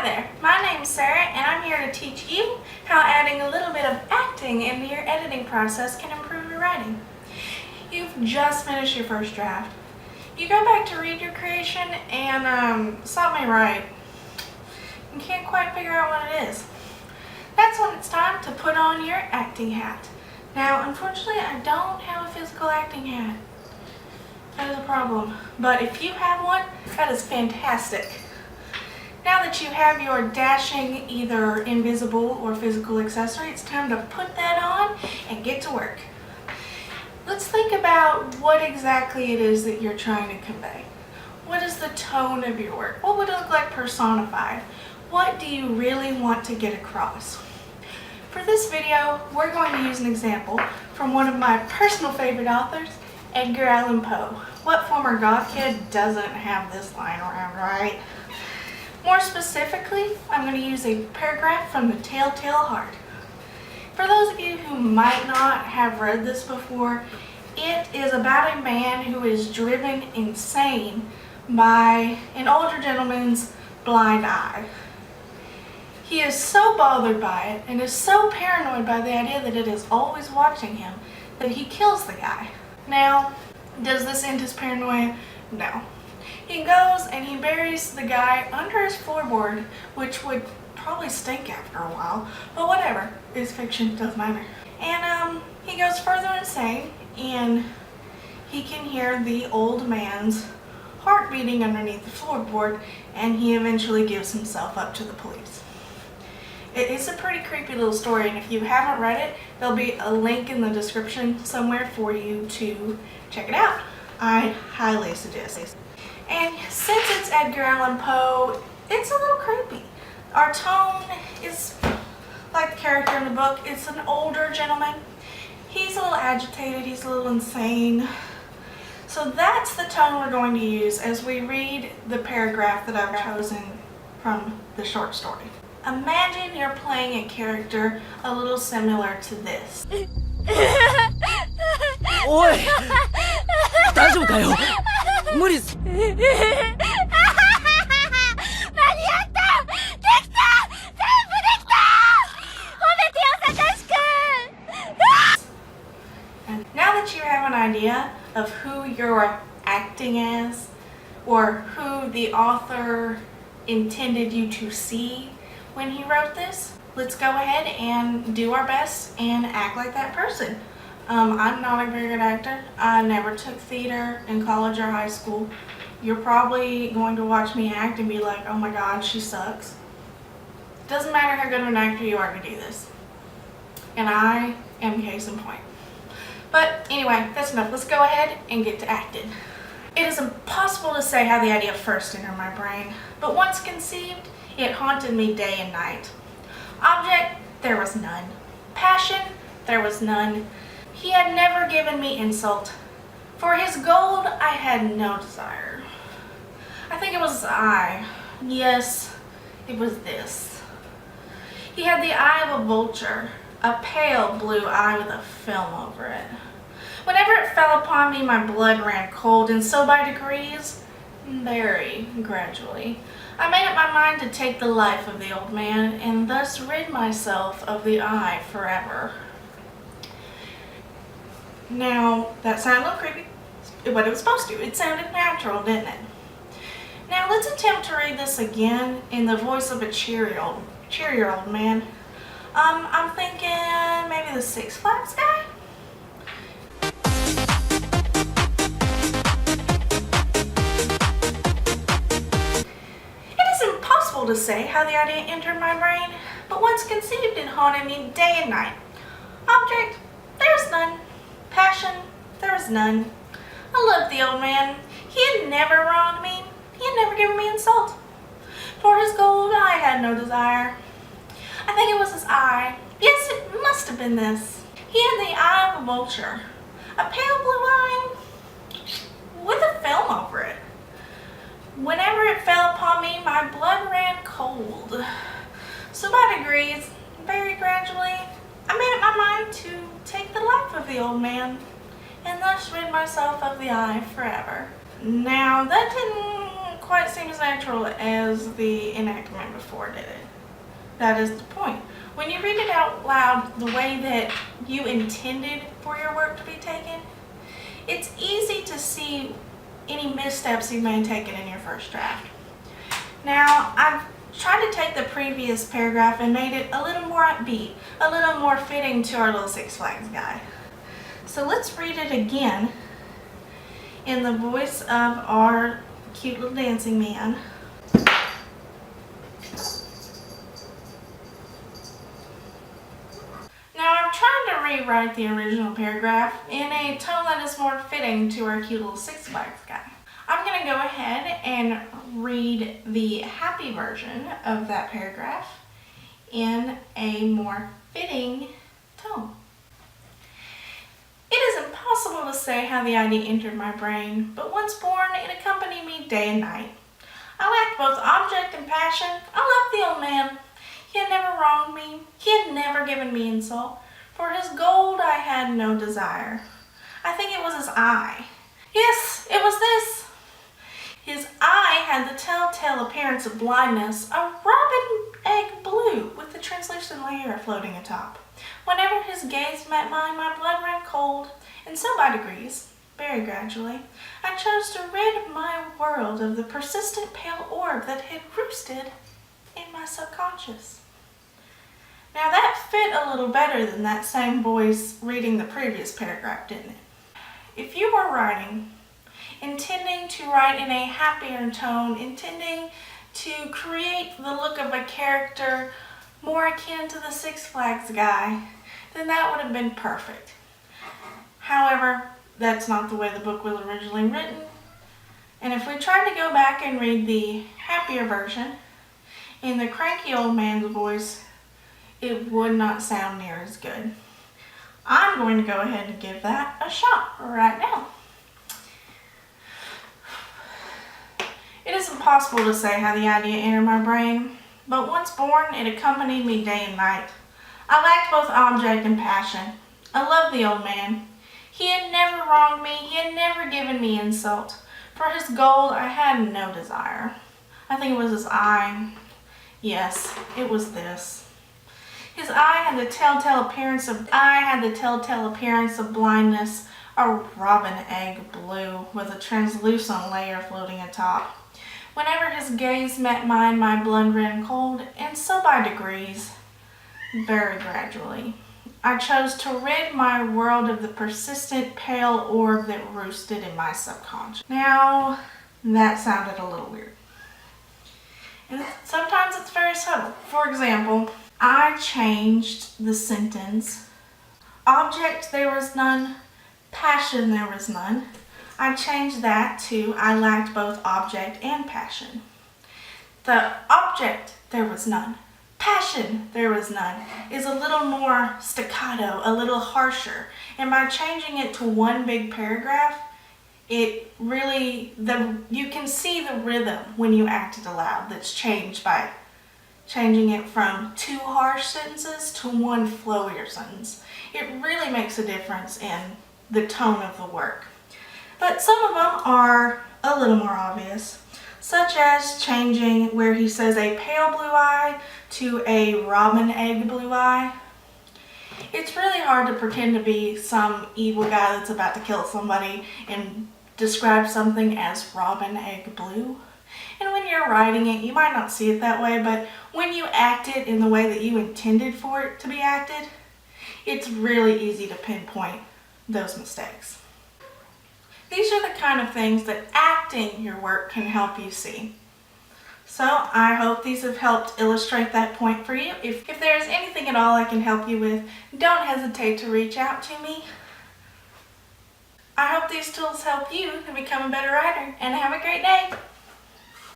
Hi there, my name's Sarah and I'm here to teach you how adding a little bit of acting into your editing process can improve your writing. You've just finished your first draft. You go back to read your creation and something ain't right. You can't quite figure out what it is. That's when it's time to put on your acting hat. Now, unfortunately, I don't have a physical acting hat. That is a problem. But if you have one, that is fantastic. Now that you have your dashing, either invisible or physical accessory, it's time to put that on and get to work. Let's think about what exactly it is that you're trying to convey. What is the tone of your work? What would it look like personified? What do you really want to get across? For this video, we're going to use an example from one of my personal favorite authors, Edgar Allan Poe. What former goth kid doesn't have this line around, right? More specifically, I'm going to use a paragraph from The Telltale Heart. For those of you who might not have read this before, it is about a man who is driven insane by an older gentleman's blind eye. He is so bothered by it and is so paranoid by the idea that it is always watching him that he kills the guy. Now, does this end his paranoia? No. He goes and he buries the guy under his floorboard, which would probably stink after a while, but whatever, it's fiction, doesn't matter. And he goes further insane and he can hear the old man's heart beating underneath the floorboard, and he eventually gives himself up to the police. It's a pretty creepy little story, and if you haven't read it, there'll be a link in the description somewhere for you to check it out. I highly suggest it. And since it's Edgar Allan Poe, it's a little creepy. Our tone is like the character in the book. It's an older gentleman. He's a little agitated, he's a little insane. So that's the tone we're going to use as we read the paragraph that I've chosen from the short story. Imagine you're playing a character a little similar to this. おい大丈夫かよ無理す 間に合ったできた全部できた褒めてよサトシ君 And now that you have an idea of who you're acting as, or who the author intended you to see when he wrote this, let's go ahead and do our best and act like that person. I'm not a very good actor. I never took theater in college or high school. You're probably going to watch me act and be like, oh my god, she sucks. Doesn't matter how good of an actor you are to do this. And I am case in point. But anyway, that's enough. Let's go ahead and get to acting. It is impossible to say how the idea first entered my brain, but once conceived, it haunted me day and night. Object, there was none. Passion, there was none. He had never given me insult. For his gold, I had no desire. I think it was his eye. Yes, it was this. He had the eye of a vulture, a pale blue eye with a film over it. Whenever it fell upon me, my blood ran cold, and so by degrees, very gradually, I made up my mind to take the life of the old man and thus rid myself of the eye forever. Now, that sounded a little creepy, but it was supposed to. It sounded natural, didn't it? Now, let's attempt to read this again in the voice of a cheerier old man. I'm thinking maybe the Six Flags guy? It is impossible to say how the idea entered my brain, but once conceived it haunted me day and night. Object, there was none. Passion, there was none. I loved the old man. He had never wronged me. He had never given me insult. For his gold, I had no desire. I think it was his eye. Yes, it must have been this. He had the eye of a vulture. A pale blue eye with a film over it. Whenever it fell upon me, my blood ran cold. So by degrees, very gradually, I made up my mind to take the life of the old man and thus rid myself of the eye forever. Now, that didn't quite seem as natural as the enactment before did it. That is the point. When you read it out loud the way that you intended for your work to be taken, it's easy to see any missteps you may have taken in your first draft. Now, I've tried to take the previous paragraph and made it a little more upbeat, a little more fitting to our little Six Flags guy. So let's read it again in the voice of our cute little dancing man. Now, I've tried to rewrite the original paragraph in a tone that is more fitting to our cute little Six Flags guy. I'm going to go ahead and read the happy version of that paragraph in a more fitting tone. It is impossible to say how the idea entered my brain, but once born, it accompanied me day and night. I lacked both object and passion. I loved the old man. He had never wronged me. He had never given me insult. For his gold I had no desire. I think it was his eye. Yes, it was this. His eye had the telltale appearance of blindness, a robin egg blue with the translucent layer floating atop. Whenever his gaze met mine, my blood ran cold, and so by degrees, very gradually, I chose to rid my world of the persistent pale orb that had roosted in my subconscious. Now that fit a little better than that same voice reading the previous paragraph, didn't it? If you were writing, intending to write in a happier tone, intending to create the look of a character more akin to the Six Flags guy, then that would have been perfect. However, that's not the way the book was originally written. And if we tried to go back and read the happier version in the cranky old man's voice, it would not sound near as good. I'm going to go ahead and give that a shot right now. It is impossible to say how the idea entered my brain, but once born, it accompanied me day and night. I lacked both object and passion. I loved the old man. He had never wronged me. He had never given me insult. For his gold, I had no desire. I think it was his eye. Yes, it was this. His eye had the telltale appearance of blindness, a robin egg blue with a translucent layer floating atop. Whenever his gaze met mine, my blood ran cold, and so by degrees, very gradually, I chose to rid my world of the persistent pale orb that roosted in my subconscious. Now, that sounded a little weird. And sometimes it's very subtle. For example, I changed the sentence, object there was none, passion there was none. I changed that to I lacked both object and passion. The object there was none, passion there was none is a little more staccato, a little harsher. And by changing it to one big paragraph, it really, you can see the rhythm when you act it aloud that's changed by changing it from two harsh sentences to one flowier sentence. It really makes a difference in the tone of the work. But some of them are a little more obvious, such as changing where he says a pale blue eye to a robin egg blue eye. It's really hard to pretend to be some evil guy that's about to kill somebody and describe something as robin egg blue. And when you're writing it, you might not see it that way, but when you act it in the way that you intended for it to be acted, it's really easy to pinpoint those mistakes. These are the kind of things that acting your work can help you see. So I hope these have helped illustrate that point for you. If there's anything at all I can help you with, don't hesitate to reach out to me. I hope these tools help you to become a better writer, and have a great day.